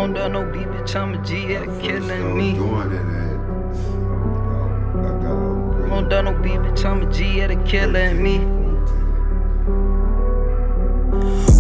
Won't done no beat, bitch, I'm a G at killing me. Won't done no beat, bitch, I'm a G at killing me.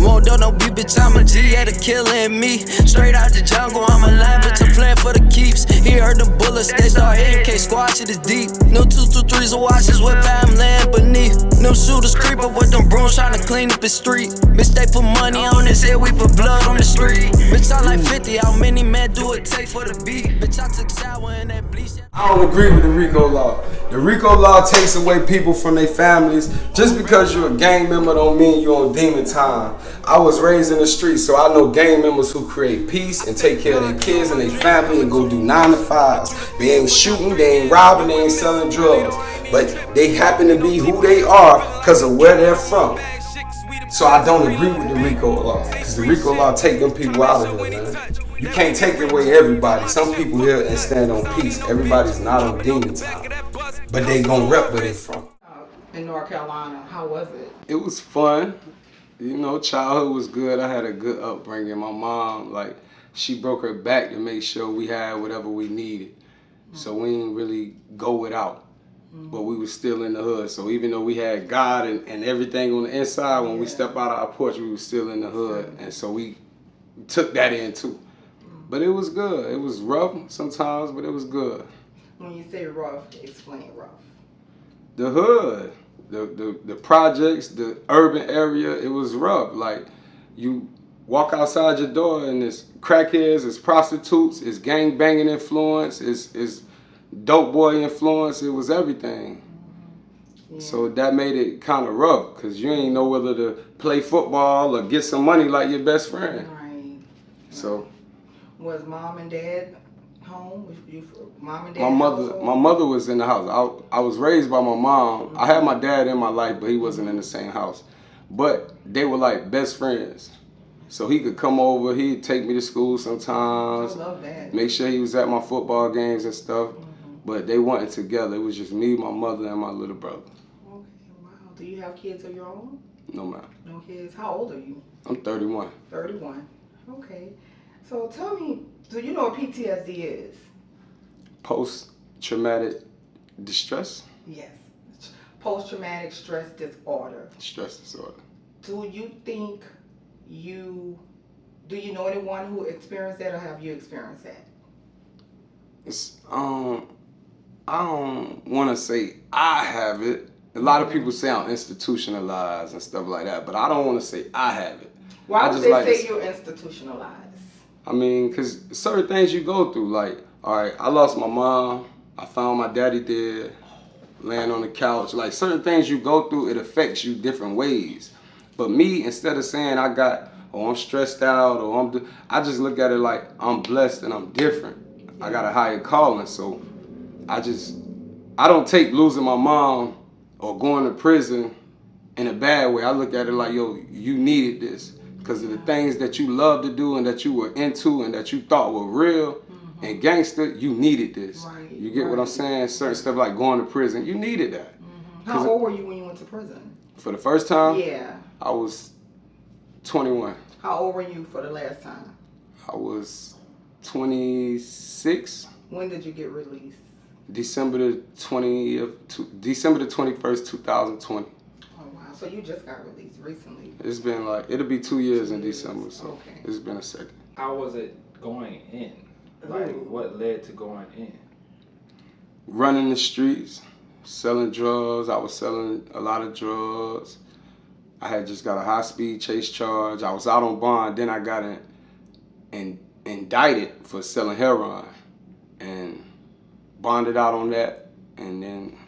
Won't done no beat, bitch, I'm a G at killing me. Straight out the jungle, I'm alive, bitch, I'm playing for the keeps. He heard the bullets, they start hitting, can't squash it is deep. No 223s or watches, whip I'm laying beneath. No shooters creeping with them brooms trying to clean up the street. Bitch, they put money on his head, we put blood on the street. Bitch, I like 50, how many men do it take for the beat? Bitch, I took shower in that bleach. I don't agree with the RICO law. The RICO law takes away people from their families. Just because you're a gang member don't mean you're on demon time. I was raised in the streets, so I know gang members who create peace and take care of their kids and their family and go do 9 to 5s. They ain't shooting, they ain't robbing, they ain't selling drugs. But they happen to be who they are because of where they're from. So I don't agree with the RICO law, because the RICO law take them people out of here, man. You can't take away everybody. Some people here and stand on peace. Everybody's not on demon time, but they gon' rep where they from. In North Carolina, how was it? It was fun. You know, childhood was good. I had a good upbringing. My mom, like, she broke her back to make sure we had whatever we needed. So we didn't really go without. But we was still in the hood. So even though we had God and everything on the inside, when we step out of our porch, we was still in the hood. And so we took that in too. But it was good. It was rough sometimes, but it was good. When you say rough, explain rough. The hood, the projects, the urban area, it was rough. Like, you walk outside your door and it's crackheads, it's prostitutes, it's gang banging influence, it's dope boy influence, it was everything. Yeah. So that made it kind of rough, because you ain't know whether to play football or get some money like your best friend. Right. So. Was mom and dad home? Was you mom and dad? My mother was in the house. I was raised by my mom. I had my dad in my life, but he wasn't in the same house. But they were like best friends. So he could come over, he'd take me to school sometimes. I love that. Make sure he was at my football games and stuff. But they weren't together. It was just me, my mother, and my little brother. Okay, wow. Do you have kids of your own? No, ma'am. No kids. How old are you? I'm 31. 31. Okay. So tell me, do you know what PTSD is? Post-traumatic distress? Yes. Post-traumatic stress disorder. Stress disorder. Do you think do you know anyone who experienced that, or have you experienced that? I don't want to say I have it. A lot of people say I'm institutionalized and stuff like that, but I don't want to say I have it. Why would they say you're institutionalized? I mean, because certain things you go through, like, all right, I lost my mom, I found my daddy dead, laying on the couch. Like, certain things you go through, it affects you different ways. But me, instead of saying I'm stressed out, or I just look at it like I'm blessed and I'm different. I got a higher calling, so I don't take losing my mom or going to prison in a bad way. I look at it like, yo, you needed this. Because of the things that you love to do and that you were into and that you thought were real and gangster, you needed this. Right, you get what I'm saying? Certain stuff like going to prison, you needed that. How old were you when you went to prison? For the first time? Yeah. I was 21. How old were you for the last time? I was 26. When did you get released? December the 21st, 2020. So you just got released recently? It's been like, it'll be 2 years in December, so It's been a second. How was it going in? Like, what led to going in? Running the streets, selling drugs. I was selling a lot of drugs. I had just got a high-speed chase charge. I was out on bond. Then I got indicted for selling heroin and bonded out on that, and then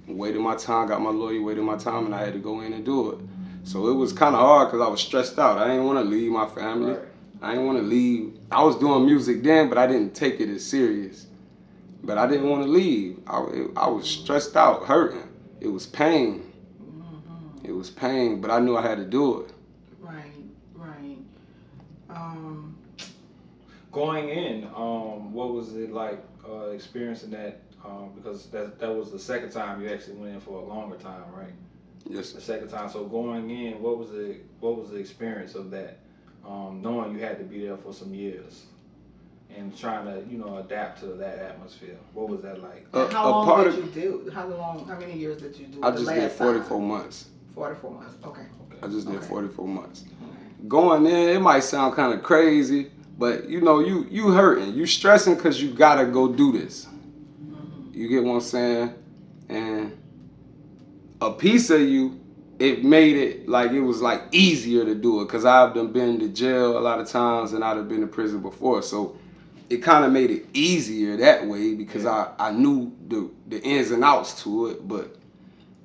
waited my time, got my lawyer, waited my time, and I had to go in and do it. So it was kind of hard because I was stressed out. I didn't want to leave my family. I didn't want to leave. I was doing music then, but I didn't take it as serious. But I didn't want to leave. I was stressed out, hurting. It was pain. It was pain, but I knew I had to do it. Right. Going in, what was it like experiencing that? Because that was the second time you actually went in for a longer time, right? Yes, sir. The second time. So going in, what was the experience of that? Knowing you had to be there for some years. and trying to, you know, adapt to that atmosphere? What was that like? And how A long part did of you do? How many years did you do? I the just last did 44 time? months. 44 months. Okay. I just did Okay. 44 months. Okay. Going in, it might sound kind of crazy, but you know, you hurting, you stressing because you gotta go do this. You get what I'm saying? And a piece of you, it made it like it was like easier to do it because I've done been to jail a lot of times and I'd have been to prison before, so it kind of made it easier that way because I knew the ins and outs to it, but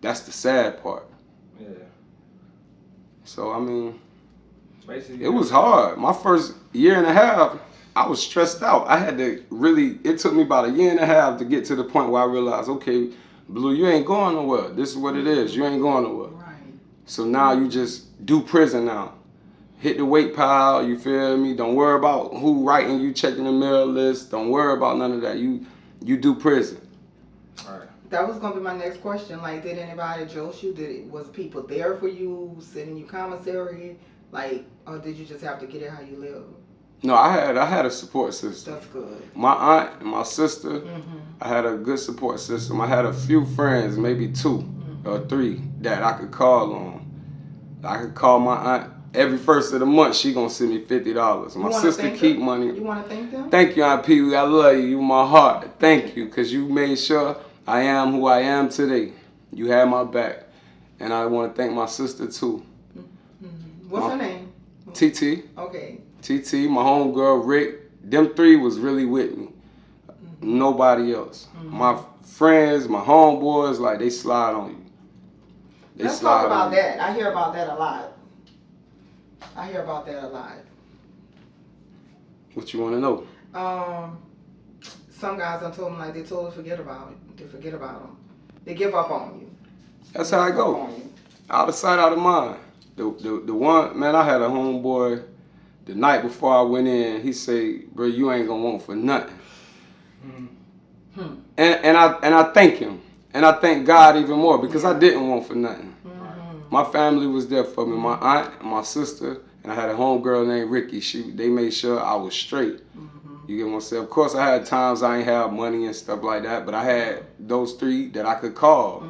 that's the sad part. Yeah. So I mean, Basically, it was hard. My first year and a half, I was stressed out. I had to really, it took me about a year and a half to get to the point where I realized, okay, Blue, you ain't going nowhere. This is what it is. You ain't going nowhere. Right. So now you just do prison now. Hit the weight pile, you feel me? Don't worry about who writing you, checking the mail list. Don't worry about none of that. You do prison. All right. That was gonna be my next question. Like, did anybody jolt you? Was people there for you, sending you commissary? Like, or did you just have to get it how you live? No, I had a support system. That's good. My aunt and my sister, Mm-hmm. I had a good support system. I had a few friends, maybe 2 or 3, that I could call on. I could call my aunt every first of the month. She gonna send me $50. My sister keep money. You want to thank them? Thank you, Aunt Pee Wee. I love you. You my heart. Thank you, cause you made sure I am who I am today. You had my back, and I want to thank my sister too. Mm-hmm. What's her name? TT. Okay. TT, my homegirl Rick. Them 3 was really with me. Nobody else. My friends, my homeboys, like they slide on you. Let's talk about that. I hear about that a lot. What you want to know? Some guys done told them like they totally forget about it. They forget about them. They give up on you. That's how I go. Out of sight, out of mind. The one, man, I had a homeboy the night before I went in. He say, bro, you ain't gonna want for nothing. And I thank him. And I thank God even more because I didn't want for nothing. My family was there for me. My aunt and my sister, and I had a homegirl named Ricky. They made sure I was straight. You get what I'm saying? Of course, I had times I ain't have money and stuff like that, but I had those 3 that I could call.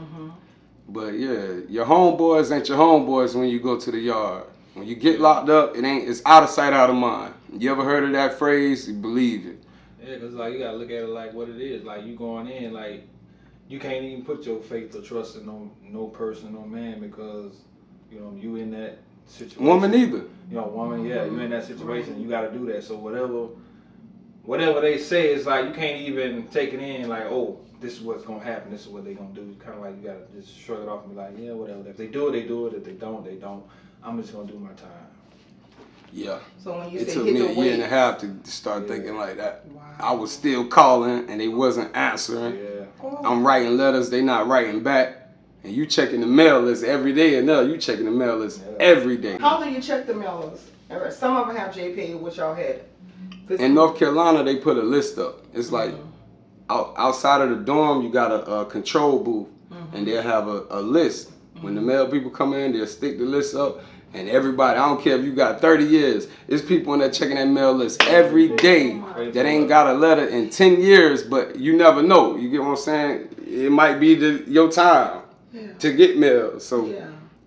But yeah, your homeboys ain't your homeboys when you go to the yard. When you get locked up, it's out of sight, out of mind. You ever heard of that phrase? You believe it. Yeah, because like you gotta look at it like what it is. Like you going in, like you can't even put your faith or trust in no person, no man, because you know you in that situation. Woman either. You know, woman, yeah, you in that situation. You got to do that. So whatever they say, it's like you can't even take it in. Like, oh, this is what's gonna happen. This is what they gonna do. Kind of like you gotta just shrug it off and be like, yeah, whatever. If they do it, they do it. If they don't, they don't. I'm just gonna do my time. Yeah. So when you it say took hit me the a year weight, and a half to start thinking like that. Wow. I was still calling and they wasn't answering. Yeah. I'm writing letters, they not writing back. And you checking the mail list every day, and you checking the mail list every day. How do you check the mail list? Some of them have JPay, which y'all had. In North Carolina, they put a list up. It's like outside of the dorm, you got a control booth, and they'll have a list. When the mail people come in, they'll stick the list up, and everybody, I don't care if you got 30 years, it's people in there checking that mail list every day that ain't got a letter in 10 years, but you never know. You get what I'm saying? It might be your time to get mail. So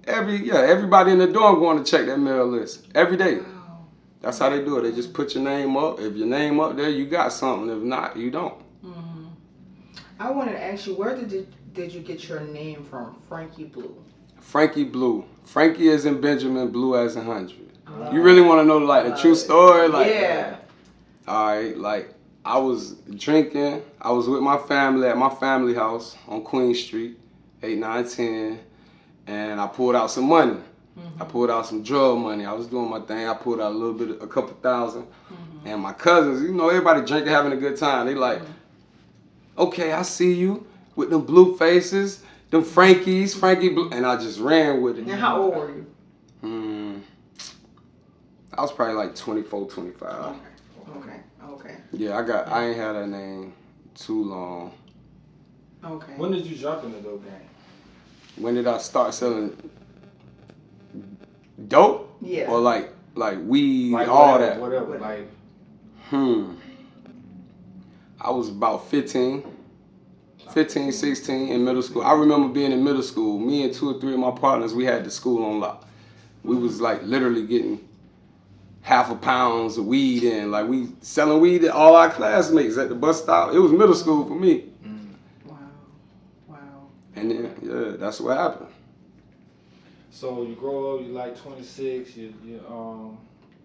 everybody in the dorm going to check that mail list every day. Wow. That's how they do it. They just put your name up. If your name up there, you got something. If not, you don't. I wanted to ask you, where did you get your name from, Frankie Blue? Frankie Blue. Frankie as in Benjamin, Blue as in 100. You really want to know like the true story? Like, yeah. All right, like I was drinking. I was with my family at my family house on Queen Street, 8, 9, 10, and I pulled out some money. I pulled out some drug money. I was doing my thing. I pulled out a couple thousand. And my cousins, you know, everybody drinking, having a good time. They like, okay, I see you with them blue faces, them Frankie Blue, and I just ran with it. And how old were you? I was probably like 24, 25. Okay. Yeah, I ain't had that name too long. Okay. When did you jump in the dope game? When did I start selling dope? Yeah. Or like weed, Like all whatever, that? Whatever. Like. I was about 15, 16 in middle school. I remember being in middle school. Me and 2 or 3 of my partners, we had the school on lock. We was like literally getting half a pounds of weed in. Like we selling weed to all our classmates at the bus stop. It was middle school for me. Wow. Wow. And then, yeah, that's what happened. So you grow up, you're like 26, you're in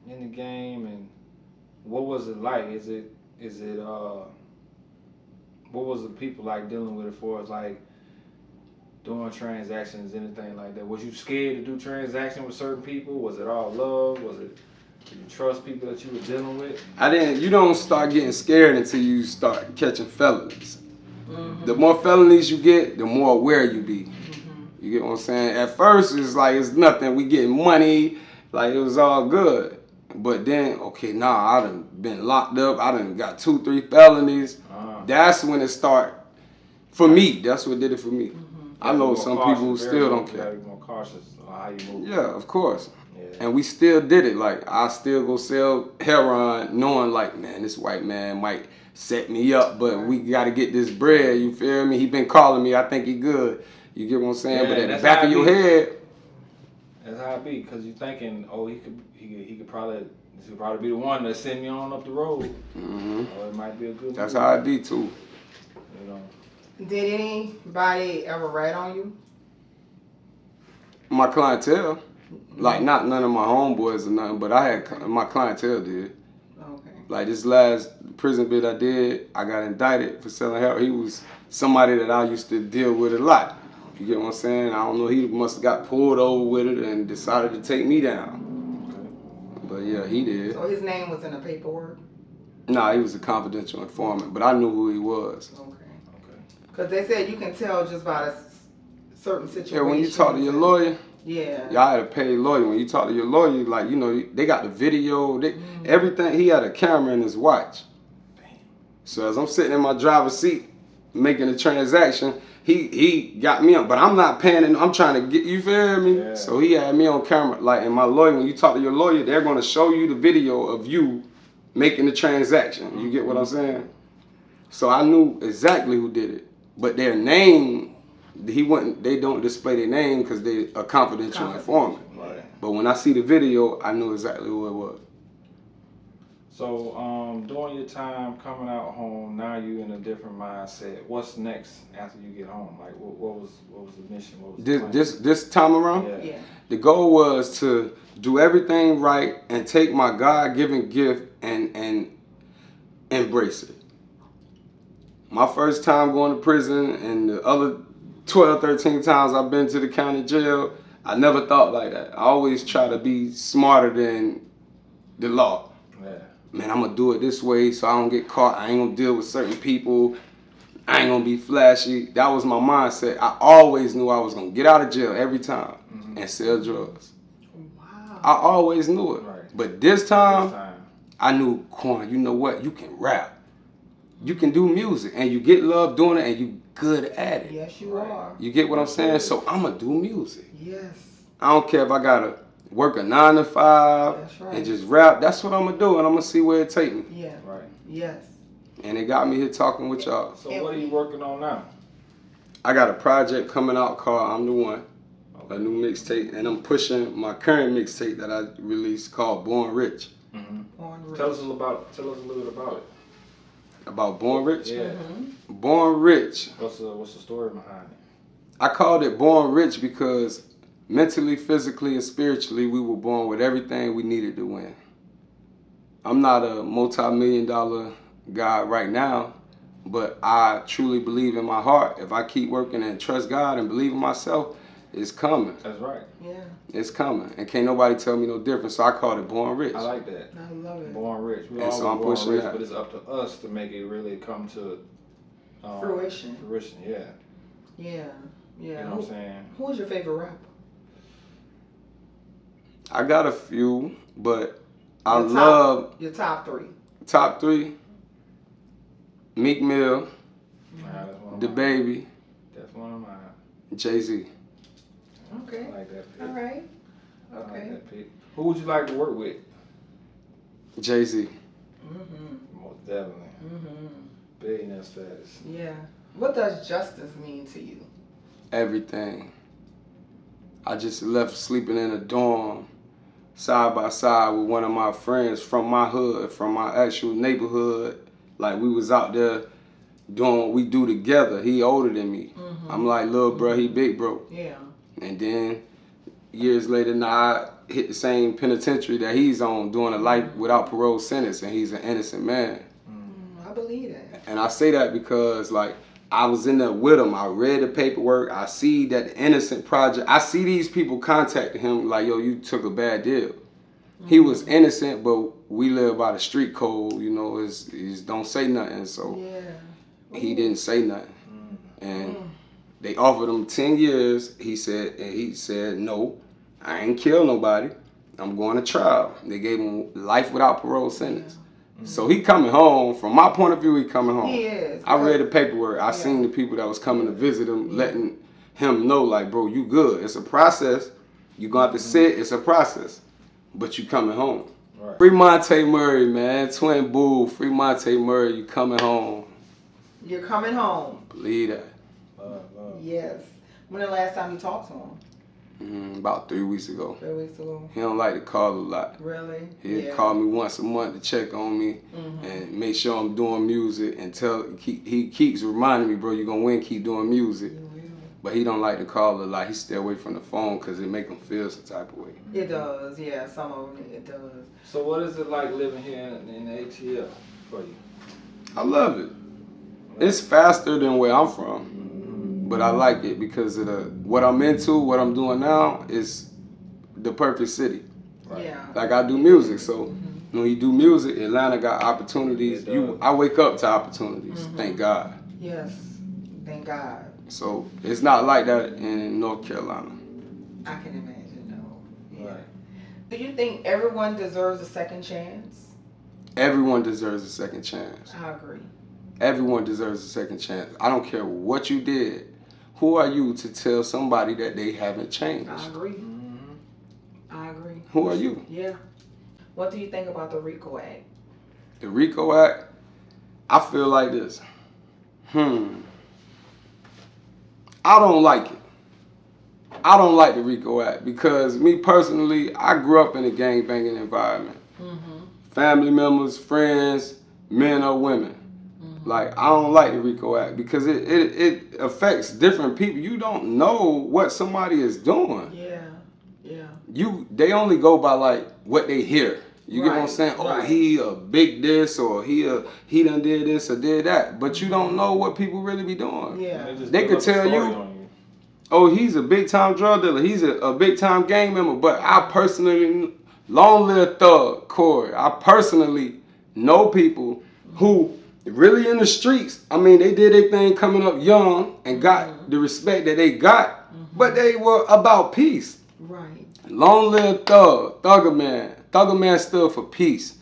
the game, and what was it like? What was the people like dealing with it for as like doing transactions, anything like that? Was you scared to do transactions with certain people? Was it all love? Did you trust people that you were dealing with? You don't start getting scared until you start catching felonies. Mm-hmm. The more felonies you get, the more aware you be. Mm-hmm. You get what I'm saying? At first, it's like, it's nothing. We getting money. Like, it was all good. But then, okay, I done been locked up. I done got 2, 3 felonies. That's when it start. For me, that's what did it for me. Mm-hmm. I know some people who still don't care. You gotta be more cautious on how you move. Yeah, of course. Yeah. And we still did it. Like, I still go sell heroin knowing, like, man, this white man might set me up, but we got to get this bread. You feel me? He been calling me. I think he good. You get what I'm saying? Yeah, but at the that's back how of it your be. head, That's how it be, because you thinking, oh, he could probably be the one that send me on up the road. Or it might be a good that's move. how it be, too. You know. Did anybody ever rat on you? My clientele, like, not none of my homeboys or nothing, but my clientele did. Okay. Like, this last prison bit I did, I got indicted for selling heroin. He was somebody that I used to deal with a lot. You get what I'm saying? I don't know, he must have got pulled over with it and decided to take me down. But yeah, he did. So his name was in the paperwork? Nah, he was a confidential informant, but I knew who he was. Okay. Because they said you can tell just by a certain situation. Yeah, when you talk to your lawyer, yeah, y'all had a paid lawyer. When you talk to your lawyer, like, you know, they got the video, everything. He had a camera in his watch. So as I'm sitting in my driver's seat making a transaction, he got me on, but I'm not paying. I'm trying to get, you feel me? Yeah. So he had me on camera. Like, and my lawyer, when you talk to your lawyer, they're going to show you the video of you making the transaction. You get what I'm saying? So I knew exactly who did it. But their name, they don't display their name because they're a confidential informant. Right. But when I see the video, I knew exactly who it was. So, during your time coming out home, now you in a different mindset. What's next after you get home? Like, what was the mission? What was the plan? This time around, yeah. the goal was to do everything right and take my God-given gift and embrace it. My first time going to prison and the other 12, 13 times I've been to the county jail, I never thought like that. I always try to be smarter than the law. Yeah. Man, I'm gonna do it this way so I don't get caught. I ain't gonna deal with certain people. I ain't gonna be flashy. That was my mindset. I always knew I was gonna get out of jail every time and sell drugs. Wow. I always knew it. Right. But this time, I knew, Quan, you know what? You can rap. You can do music. And you get love doing it and you good at it. Yes, you are. You get what I'm saying? So I'm gonna do music. Yes. I don't care if I gotta work a 9 to 5 That's right. and just rap. That's what I'm gonna do, and I'm gonna see where it take me. Yeah. Right. Yes. And it got me here talking with y'all. So what are you working on now? I got a project coming out called I'm the One, a new mixtape, and I'm pushing my current mixtape that I released called Born Rich. Born Rich. Tell us a little bit about it. About Born Rich? Yeah. Born Rich. What's the story behind it? I called it Born Rich because mentally, physically, and spiritually, we were born with everything we needed to win. I'm not a multi-million-dollar guy right now, but I truly believe in my heart. If I keep working and trust God and believe in myself, it's coming. That's right. Yeah. It's coming. And can't nobody tell me no different. So I called it Born Rich. I like that. I love it. Born rich. We And all so I'm born pushing rich, that. but it's up to us to make it really come to Fruition. Fruition, yeah. Yeah. Yeah. You know what I'm saying? Who was your favorite rapper? I got a few, but I Your top- love your top 3. top 3. Meek Mill, Nah, that's one of The mine. Baby, That's one of mine. Jay-Z. Okay. I like that pick. All right. I Okay. like that pick. Who would you like to work with? Jay-Z. Mm-hmm. Most definitely. Mm-hmm. Billionaire status. Yeah. What does justice mean to you? Everything. I just left sleeping in a dorm side by side with one of my friends from my hood, from my actual neighborhood. Like, we was out there doing what we do together. He older than me. I'm like, little bro, he big bro. Yeah. And then years later, now I hit the same penitentiary that he's on, doing a life without parole sentence, and he's an innocent man. I believe that. And I say that because, like, I was in there with him. I read the paperwork. I see that the Innocent Project. I see these people contacting him like, yo, you took a bad deal. He was innocent, but we live by the street code. You know, it's don't say nothing. So he didn't say nothing. And they offered him 10 years. He said, no, I ain't kill nobody. I'm going to trial. They gave him life without parole sentence. So he coming home. From my point of view, he coming home. He is. I read the paperwork. I seen the people that was coming to visit him, letting him know, like, bro, you good. It's a process. You gonna have to sit. It's a process. But you coming home. Right. Free Monte Murray, man. Twin Bull. Free Monte Murray. You coming home. You're coming home. Believe that. Yes. When the last time you talked to him? About 3 weeks ago. 3 weeks ago. He don't like to call a lot. Really? He'll call me once a month to check on me and make sure I'm doing music, and he keeps reminding me, bro, you're going to win, keep doing music. But he don't like to call a lot. He stay away from the phone because it make him feel some type of way. It does, yeah. Some of them, it does. So what is it like living here in the ATL for you? I love it. It's faster than where I'm from. But I like it because of what I'm into, what I'm doing now is the perfect city. Right. Yeah. Like, I do music, so when you do music, Atlanta got opportunities. I wake up to opportunities, thank God. Yes, thank God. So it's not like that in North Carolina. I can imagine, no. Yeah. Right. Do you think everyone deserves a second chance? Everyone deserves a second chance. I agree. Everyone deserves a second chance. I don't care what you did. Who are you to tell somebody that they haven't changed? I agree. I agree. Who are you? Yeah. What do you think about the RICO Act? The RICO Act, I feel like this. I don't like it. I don't like the RICO Act because me personally, I grew up in a gang-banging environment. Family members, friends, men or women. Like, I don't like the RICO Act because it affects different people. You don't know what somebody is doing. Yeah. They only go by, like, what they hear. You get what I'm Right, saying? Oh, right. he a big this, or he done did this or did that. But you don't know what people really be doing. Yeah. They could tell you, oh, he's a big time drug dealer. He's a big time gang member. But I personally, long live Thug, Corey, I personally know people who really in the streets. I mean, they did their thing coming up young and got the respect that they got, but they were about peace. Right. Long live Thug, Thugger Man. Thugger Man stood for peace.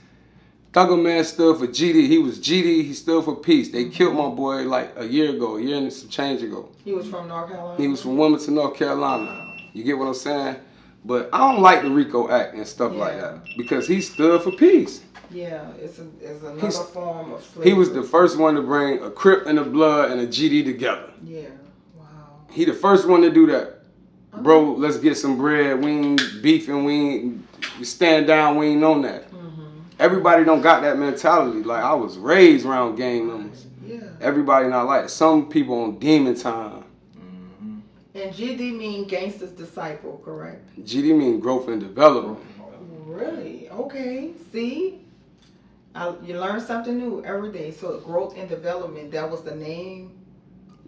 Thugger Man stood for GD. He was GD, he stood for peace. They killed my boy like a year and some change ago. He was from North Carolina? He was from Wilmington, North Carolina. You get what I'm saying? But I don't like the RICO Act and stuff like that because he stood for peace. Yeah, it's another form of slavery. He was the first one to bring a Crip and a Blood and a GD together. Yeah, wow. He the first one to do that. Bro, let's get some bread. We ain't beefing. We ain't stand down. We ain't on that. Everybody don't got that mentality. Like, I was raised around gang members. Yeah. Everybody not like it. Some people on demon time. And GD mean gangster's disciple, correct? GD mean growth and development. Really? Okay. See? You learn something new every day. So growth and development, that was the name?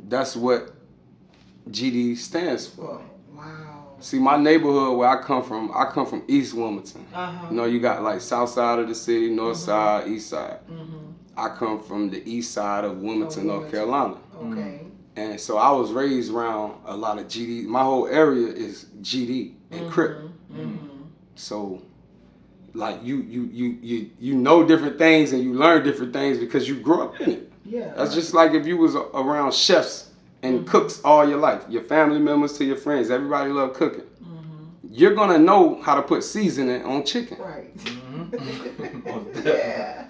That's what GD stands for. Wow. See, my neighborhood where I come from East Wilmington. You know, you got like south side of the city, north side, east side. I come from the east side of Wilmington, North Carolina. Okay. And so I was raised around a lot of GD. My whole area is GD and Crip. So, like, you know different things and you learn different things because you grew up in it. Yeah. That's just like if you was around chefs and cooks all your life, your family members to your friends, everybody love cooking. You're gonna know how to put seasoning on chicken. Right. Mm-hmm. Yeah.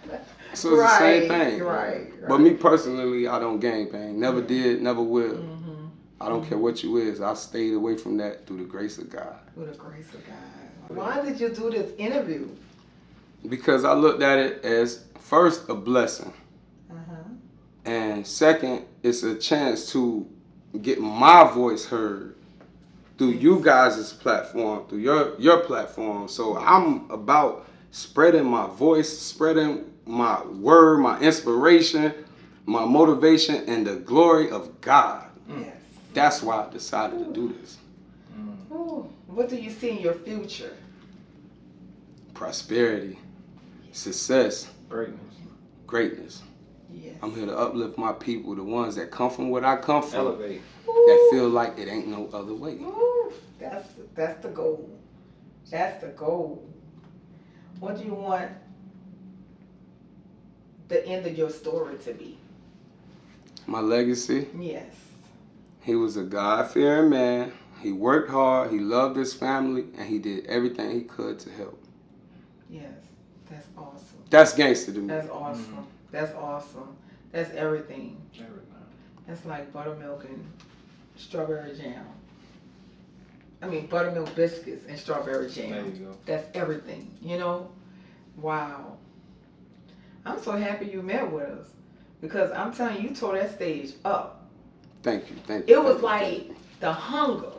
So it's the same thing. Right. But me personally, I don't gangbang. Never did, never will. I don't care what you is. I stayed away from that through the grace of God. Through the grace of God. Why did you do this interview? Because I looked at it as, first, a blessing. And second, it's a chance to get my voice heard through you guys' platform, through your platform. So I'm about spreading my voice, spreading my word, my inspiration, my motivation, and the glory of God. Yes. That's why I decided to do this. Ooh. What do you see in your future? Prosperity, success, greatness. Yes. I'm here to uplift my people, the ones that come from where I come from. Elevate. That feel like it ain't no other way. Ooh. That's the goal. That's the goal. What do you want the end of your story to be? My legacy, Yes. he was a God-fearing man. He worked hard, he loved his family, and he did everything he could to help. Yes. That's awesome. That's gangster to me. That's awesome. That's awesome. That's everything. That's like buttermilk and strawberry jam. I mean, buttermilk biscuits and strawberry jam. There you go. That's everything, you know? Wow. I'm so happy you met with us because I'm telling you, you tore that stage up. Thank you. It was like the hunger.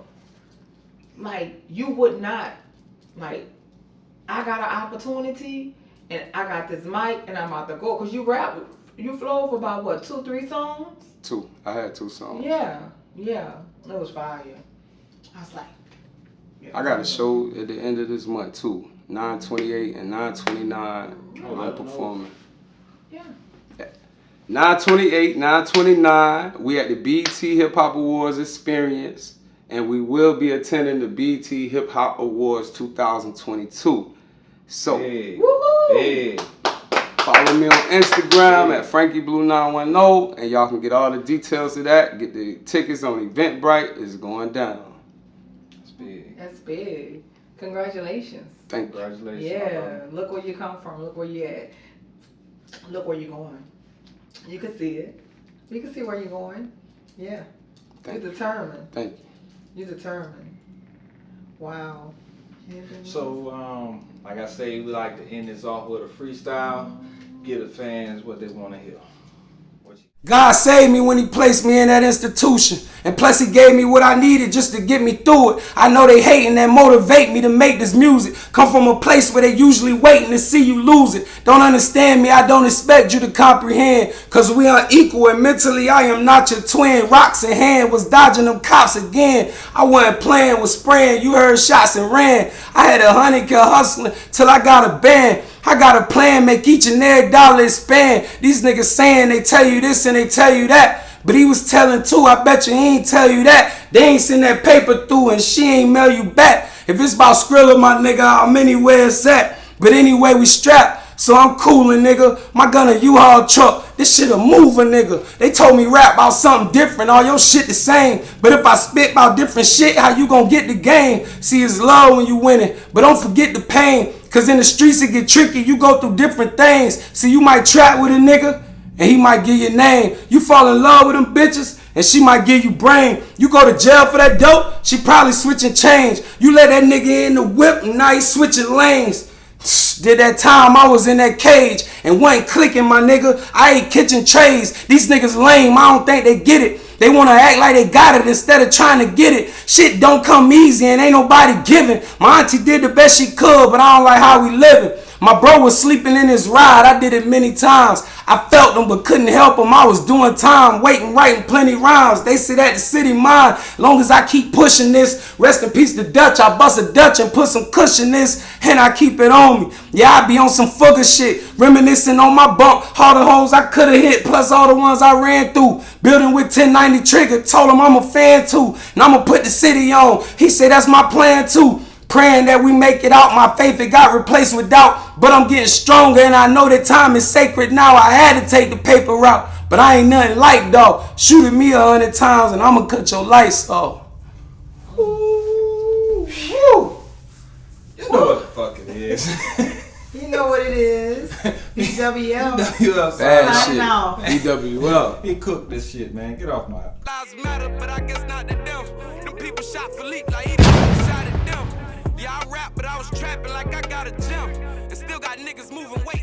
Like, you would not, like, I got an opportunity and I got this mic and I'm about to go. Because you rap, you flow for about, what, 2-3 songs? 2. I had 2 songs. Yeah. It was fire. I was like, yeah, I got a show at the end of this month too. 9/28 and 9/29. I'm performing. Yeah. 9/28, 9/29. We at the BET Hip Hop Awards Experience, and we will be attending the BET Hip Hop Awards 2022. So, Hey. follow me on Instagram at Frankie Blue 910, and y'all can get all the details of that. Get the tickets on Eventbrite. It's going down. That's big. Congratulations. Thank you. Congratulations. Yeah. Look where you come from. Look where you at. Look where you're going. You can see it. You can see where you're going. Yeah. You're determined. Thank you. You're determined. Wow. So, like I say, we like to end this off with a freestyle. Give the fans what they want to hear. God saved me when he placed me in that institution. And plus he gave me what I needed just to get me through it. I know they hating and motivate me to make this music. Come from a place where they usually waiting to see you lose it. Don't understand me, I don't expect you to comprehend. Cause we unequal and mentally I am not your twin. Rocks in hand, was dodging them cops again. I wasn't playing, was spraying, you heard shots and ran. I had 100 kill hustling till I got a band. I got a plan, make each and every dollar expand. These niggas saying they tell you this and they tell you that. But he was telling too, I bet you he ain't tell you that. They ain't send that paper through and she ain't mail you back. If it's about Skrilla, my nigga, I'm anywhere it's at. But anyway, we strapped. So I'm coolin', nigga. My gun a U-Haul truck. This shit a mover, nigga. They told me rap about something different. All your shit the same. But if I spit about different shit, how you gon' get the game? See, it's love when you winning. But don't forget the pain. Cause in the streets it get tricky. You go through different things. See, you might trap with a nigga and he might give you a name. You fall in love with them bitches and she might give you brain. You go to jail for that dope, she probably switching change. You let that nigga in the whip and now he switching lanes. Did that time I was in that cage and wasn't clicking, my nigga. I ate kitchen trays. These niggas lame, I don't think they get it. They want to act like they got it instead of trying to get it. Shit don't come easy and ain't nobody giving. My auntie did the best she could, but I don't like how we living. My bro was sleeping in his ride. I did it many times. I felt him but couldn't help him. I was doing time, waiting, writing plenty rhymes. They say that the city mine. Long as I keep pushing this. Rest in peace to Dutch. I bust a Dutch and put some cushion this. And I keep it on me. Yeah, I be on some Fugger shit. Reminiscing on my bump. All the hoes I could have hit. Plus all the ones I ran through. Building with 1090 trigger. Told him I'm a fan too. And I'ma put the city on. He said that's my plan too. Praying that we make it out. My faith, it got replaced with doubt. But I'm getting stronger and I know that time is sacred now. I had to take the paper route. But I ain't nothing like dog. Shooting me 100 times and I'ma cut your lights off. Ooh. You know what the fuck it is. You know what it is. You BWL. BWL Bad Signing shit. off. BWL. He cooked this shit, man. Get off my. Lives matter, but I guess not to them. Them people shot Philippe like he shot at them. Yeah, I rap, but I was trapping like I got a gym. And still got niggas moving weight